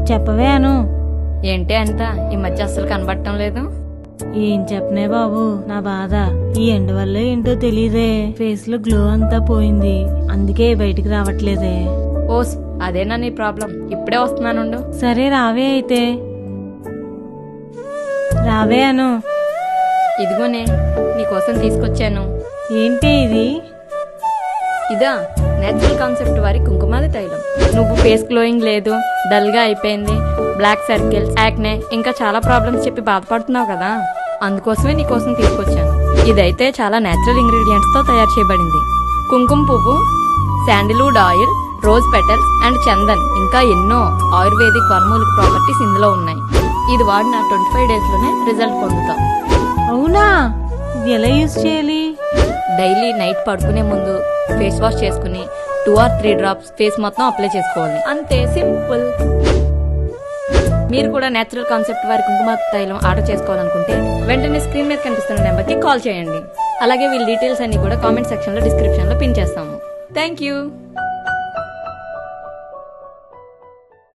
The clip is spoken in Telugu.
చెప్పవే అను. ఏంటి అంత ఈ మధ్య అస్సలు కనబడటం లేదు? ఏం చెప్పనే బాబు, నా బాధ ఈ ఎండ వల్ల ఏంటో తెలీదే, ఫేస్ లో గ్లో అంతా పోయింది, అందుకే బయటికి రావట్లేదే. ఓస్ అదేనా నీ ప్రాబ్లం? ఇప్పుడే వస్తున్నానుండు. సరే రావే అయితే. రావే అను. ఇదిగోనే నీకోసం తీసుకొచ్చాను. ఏంటి ఇది? ఇదా నేచురల్ కాన్సెప్ట్ వారి కుంకుమాది తైలం. నువ్వు ఫేస్ గ్లోయింగ్ లేదు, డల్ గా అయిపోయింది, బ్లాక్ సర్కిల్స్, యాక్నే ఇంకా చాలా ప్రాబ్లమ్స్ చెప్పి బాధపడుతున్నావు కదా, అందుకోసమే నీకోసం తీసుకొచ్చాను. ఇదైతే చాలా నేచురల్ ఇంగ్రీడియంట్స్ తో తయారు చేయబడింది. కుంకుమ పువ్వు, Sandalwood oil, rose petals and Chandan ఇంకా ఎన్నో ఆయుర్వేదిక్ వర్మూలిక్ ప్రాపర్టీస్ ఇందులో ఉన్నాయి. ఇది వాడిన 25 days లోనే రిజల్ట్ పొందుతాం. అవునా? ఇది ఎలా యూజ్ చేయాలి? డైలీ నైట్ పడుకునే ముందు ఫేస్ వాష్ చేసుకుని 2 or 3 drops ఫేస్ మొత్తం అప్లై చేసుకోవాలి. అంతే, సింపుల్. మీరు కూడా నేచురల్ కాన్సెప్ట్ వారి కుంకుమ తైలం ఆర్డర్ చేసుకోవాలనుకుంటే వెంటనే స్క్రీన్ మీద కనిపిస్తున్న నెంబర్ కి కాల్ చేయండి. అలాగే వీళ్ళ డీటెయిల్స్ అన్ని కూడా కామెంట్ సెక్షన్ లో డిస్క్రిప్షన్ లో పిన్ చేస్తాము. Thank you.